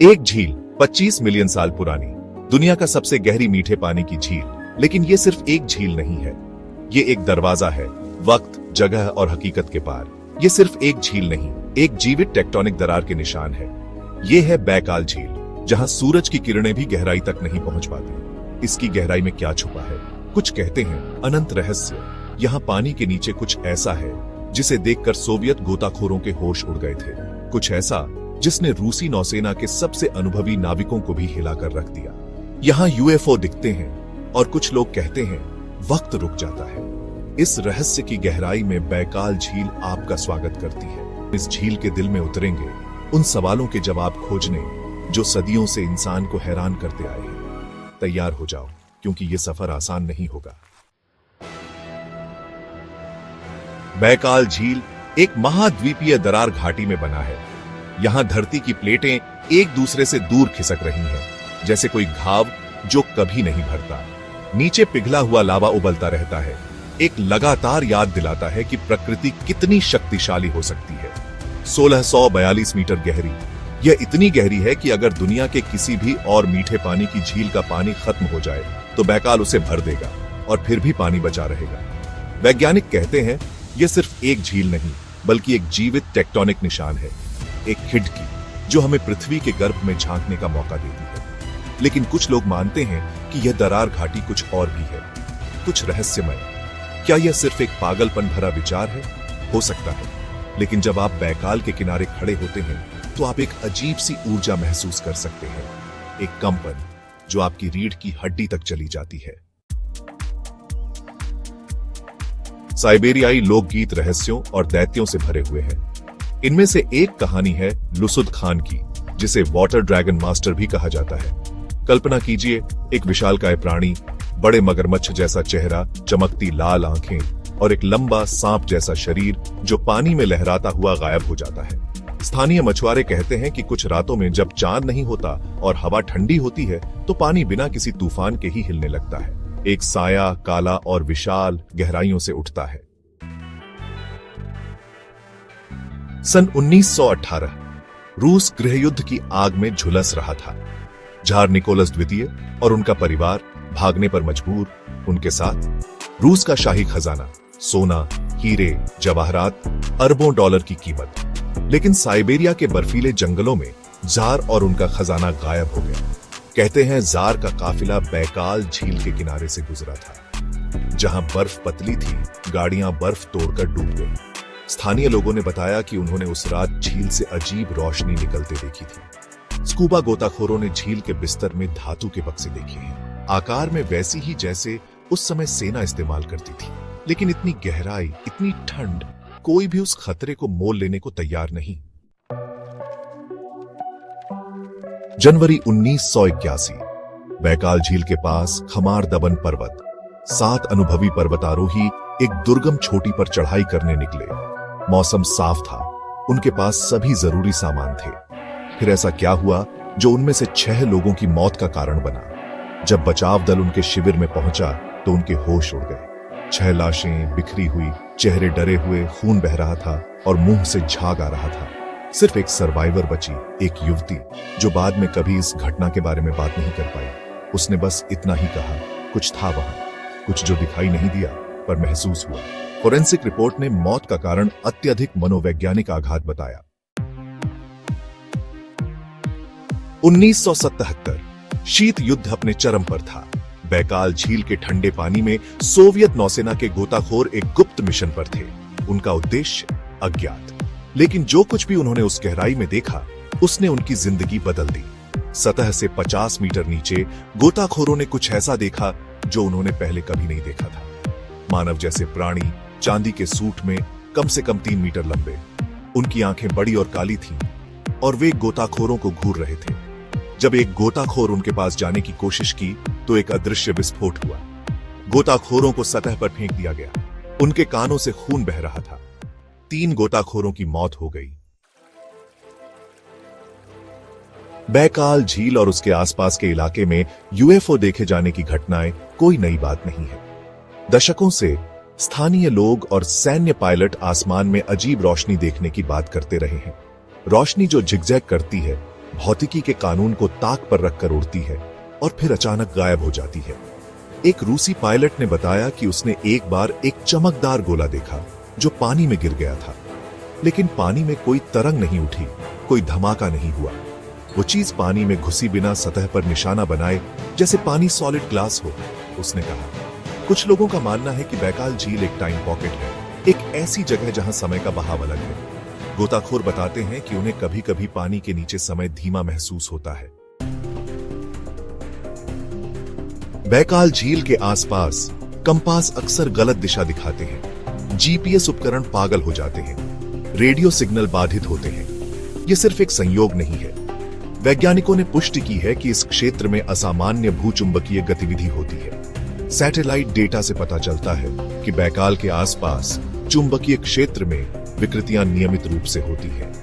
एक झील 25 मिलियन साल पुरानी, दुनिया का सबसे गहरी मीठे पानी की झील। लेकिन ये सिर्फ एक झील नहीं है, ये एक दरवाजा है वक्त, जगह और हकीकत के पार। ये सिर्फ एक झील नहीं, एक जीवित टेक्टोनिक दरार के निशान है। ये है बैकाल झील, जहां सूरज की किरणें भी गहराई तक नहीं पहुंच पाती। इसकी गहराई में क्या छुपा है? कुछ कहते हैं अनंत रहस्य। यहाँ पानी के नीचे कुछ ऐसा है जिसे देखकर सोवियत गोताखोरों के होश उड़ गए थे। कुछ ऐसा जिसने रूसी नौसेना के सबसे अनुभवी नाविकों को भी हिलाकर रख दिया। यहाँ यूएफओ दिखते हैं और कुछ लोग कहते हैं वक्त रुक जाता है। इस रहस्य की गहराई में बैकाल झील आपका स्वागत करती है। इस झील के दिल में उतरेंगे उन सवालों के जवाब खोजने जो सदियों से इंसान को हैरान करते आए हैं। तैयार हो जाओ, क्योंकि ये सफर आसान नहीं होगा। बैकाल झील एक महाद्वीपीय दरार घाटी में बना है। यहाँ धरती की प्लेटें एक दूसरे से दूर खिसक रही हैं, जैसे कोई घाव जो कभी नहीं भरता। नीचे पिघला हुआ लावा उबलता रहता है, एक लगातार याद दिलाता है कि प्रकृति कितनी शक्तिशाली हो सकती है। 1642 मीटर गहरी, यह इतनी गहरी है कि अगर दुनिया के किसी भी और मीठे पानी की झील का पानी खत्म हो जाए तो बैकाल उसे भर देगा और फिर भी पानी बचा रहेगा। वैज्ञानिक कहते हैं यह सिर्फ एक झील नहीं, बल्कि एक जीवित टेक्टोनिक निशान है, एक खिड़की जो हमें पृथ्वी के गर्भ में झांकने का मौका देती है। लेकिन कुछ लोग मानते हैं कि यह दरार घाटी कुछ और भी है, कुछ रहस्यमय। क्या यह सिर्फ एक पागलपन भरा विचार है? हो सकता है, लेकिन जब आप बैकाल के किनारे खड़े होते हैं तो आप एक अजीब सी ऊर्जा महसूस कर सकते हैं, एक कंपन जो आपकी रीढ़ की हड्डी तक चली जाती है। साइबेरियाई लोकगीत रहस्यों और दैत्यों से भरे हुए हैं। इनमें से एक कहानी है लुसुद खान की, जिसे वाटर ड्रैगन मास्टर भी कहा जाता है। कल्पना कीजिए, एक विशालकाय प्राणी, बड़े मगरमच्छ जैसा चेहरा, चमकती लाल आंखें और एक लंबा सांप जैसा शरीर जो पानी में लहराता हुआ गायब हो जाता है। स्थानीय मछुआरे कहते हैं कि कुछ रातों में जब चांद नहीं होता और हवा ठंडी होती है तो पानी बिना किसी तूफान के ही हिलने लगता है। एक साया काला और विशाल गहराइयों से उठता है। सन 1918 रूस गृहयुद्ध की आग में झुलस रहा था। जार निकोलस द्वितीय और उनका परिवार भागने पर मजबूर। उनके साथ रूस का शाही खजाना, सोना, हीरे, जवाहरात, अरबों डॉलर की कीमत। लेकिन साइबेरिया के बर्फीले जंगलों में जार और उनका खजाना गायब हो गया। कहते हैं जार का काफिला बैकाल झील के किनारे से गुजरा था। जहां बर्फ पतली थी, गाड़ियां बर्फ तोड़कर डूब गई। स्थानीय लोगों ने बताया कि उन्होंने उस रात झील से अजीब रोशनी निकलते देखी थी। स्कूबा गोताखोरों ने झील के बिस्तर में धातु के बक्से देखे हैं, आकार में वैसी ही जैसे उस समय सेना इस्तेमाल करती थी। लेकिन इतनी गहराई, इतनी ठंड, कोई भी उस खतरे को मोल लेने को तैयार नहीं। जनवरी 1981, बैकाल झील के पास खमार दबन पर्वत। 7 अनुभवी पर्वतारोही एक दुर्गम चोटी पर चढ़ाई करने निकले। मौसम साफ था, उनके पास सभी जरूरी सामान थे। फिर ऐसा क्या हुआ जो उनमें से 6 लोगों की मौत का कारण बना? जब बचाव दल उनके शिविर में पहुंचा तो उनके होश उड़ गए। 6 लाशें बिखरी हुई, चेहरे डरे हुए, खून बह रहा था और मुंह से झाग आ रहा था। सिर्फ एक सर्वाइवर बची, एक युवती, जो बाद में कभी इस घटना के बारे में बात नहीं कर पाई। उसने बस इतना ही कहा, कुछ था वहां, कुछ जो दिखाई नहीं दिया पर महसूस हुआ। फोरेंसिक रिपोर्ट ने मौत का कारण अत्यधिक मनोवैज्ञानिक आघात बताया। 1977 शीत युद्ध अपने चरम पर था। बैकाल झील के ठंडे पानी में सोवियत नौसेना के गोताखोर एक गुप्त मिशन पर थे। उनका उद्देश्य अज्ञात, लेकिन जो कुछ भी उन्होंने उस गहराई में देखा उसने उनकी जिंदगी बदल दी। सतह से 50 मीटर नीचे गोताखोरों ने कुछ ऐसा देखा जो उन्होंने पहले कभी नहीं देखा था। मानव जैसे प्राणी, चांदी के सूट में, कम से कम 3 मीटर लंबे। उनकी आंखें बड़ी और काली थीं और वे गोताखोरों को घूर रहे थे। जब एक गोताखोर उनके पास जाने की कोशिश की तो एक अदृश्य विस्फोट हुआ। गोताखोरों को सतह पर फेंक दिया गया। उनके कानों से खून बह रहा था। 3 गोताखोरों की मौत हो गई। बैकाल झील और उसके आसपास के इलाके में यूएफओ देखे जाने की घटनाएं कोई नई बात नहीं है। दशकों से स्थानीय लोग और सैन्य पायलट आसमान में अजीब रोशनी देखने की बात करते रहे हैं। रोशनी जो झिगझैग करती है, भौतिकी के कानून को ताक पर रखकर उड़ती है और फिर अचानक गायब हो जाती है। एक रूसी पायलट ने बताया कि उसने एक बार एक चमकदार गोला देखा जो पानी में गिर गया था, लेकिन पानी में कोई तरंग नहीं उठी, कोई धमाका नहीं हुआ। वो चीज पानी में घुसी बिना सतह पर निशाना बनाए, जैसे पानी सॉलिड ग्लास हो। उसने कहा, कुछ लोगों का मानना है कि बैकाल झील एक टाइम पॉकेट है, एक ऐसी जगह जहां समय का बहाव अलग है। गोताखोर बताते हैं कि उन्हें कभी कभी पानी के नीचे समय धीमा महसूस होता है। बैकाल झील के आसपास कंपास अक्सर गलत दिशा दिखाते हैं, जीपीएस उपकरण पागल हो जाते हैं, रेडियो सिग्नल बाधित होते हैं। यह सिर्फ एक संयोग नहीं है। वैज्ञानिकों ने पुष्टि की है कि इस क्षेत्र में असामान्य भूचुंबकीय गतिविधि होती है। सैटेलाइट डेटा से पता चलता है कि बैकाल के आसपास चुंबकीय क्षेत्र में विकृतियां नियमित रूप से होती हैं।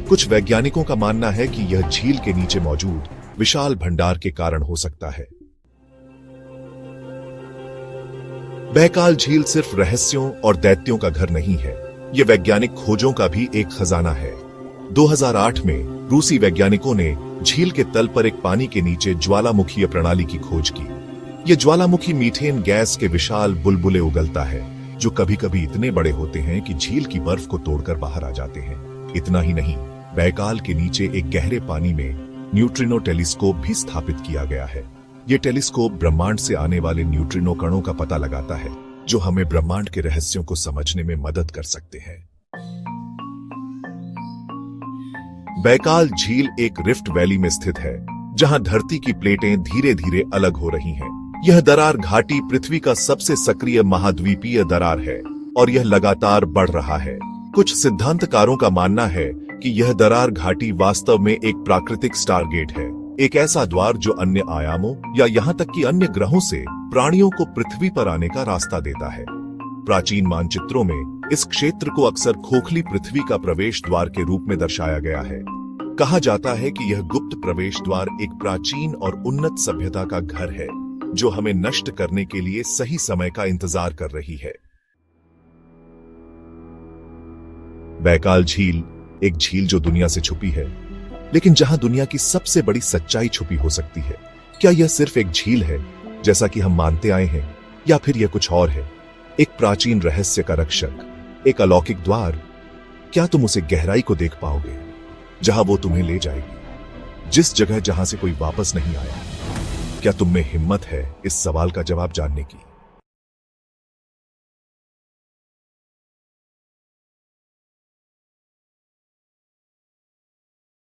कुछ वैज्ञानिकों का मानना है कि यह झील के नीचे मौजूद विशाल भंडार के कारण हो सकता है। बैकाल झील सिर्फ रहस्यों और दैत्यों का घर नहीं है, यह वैज्ञानिक खोजों का भी एक खजाना है। 2008 में रूसी वैज्ञानिकों ने झील के तल पर एक पानी के नीचे ज्वालामुखीय प्रणाली की खोज की। यह ज्वालामुखी मीथेन गैस के विशाल बुलबुले उगलता है, जो कभी-कभी इतने बड़े होते हैं कि झील की बर्फ को तोड़कर बाहर आ जाते हैं। इतना ही नहीं, बैकाल के नीचे एक गहरे पानी में न्यूट्रिनो टेलीस्कोप भी स्थापित किया गया है। यह टेलीस्कोप ब्रह्मांड से आने वाले न्यूट्रिनो कणों का पता लगाता है, जो हमें ब्रह्मांड के रहस्यों को समझने में मदद कर सकते हैं। बैकाल झील एक रिफ्ट वैली में स्थित है, जहां धरती की प्लेटें धीरे धीरे अलग हो रही हैं। यह दरार घाटी पृथ्वी का सबसे सक्रिय महाद्वीपीय दरार है और यह लगातार बढ़ रहा है। कुछ सिद्धांतकारों का मानना है कि यह दरार घाटी वास्तव में एक प्राकृतिक स्टारगेट है, एक ऐसा द्वार जो अन्य आयामों या यहाँ तक कि अन्य ग्रहों से प्राणियों को पृथ्वी पर आने का रास्ता देता है। प्राचीन मानचित्रों में इस क्षेत्र को अक्सर खोखली पृथ्वी का प्रवेश द्वार के रूप में दर्शाया गया है। कहा जाता है कि यह गुप्त प्रवेश द्वार एक प्राचीन और उन्नत सभ्यता का घर है, जो हमें नष्ट करने के लिए सही समय का इंतजार कर रही है। बैकाल झील एक झील जो दुनिया से छुपी है, लेकिन जहां दुनिया की सबसे बड़ी सच्चाई छुपी हो सकती है। क्या यह सिर्फ एक झील है, जैसा कि हम मानते आए हैं, या फिर यह कुछ और है? एक प्राचीन रहस्य का रक्षक, एक अलौकिक द्वार। क्या तुम उसे गहराई को देख पाओगे, जहां वो तुम्हें ले जाएगी, जिस जगह जहां से कोई वापस नहीं आया? क्या तुम में हिम्मत है इस सवाल का जवाब जानने की?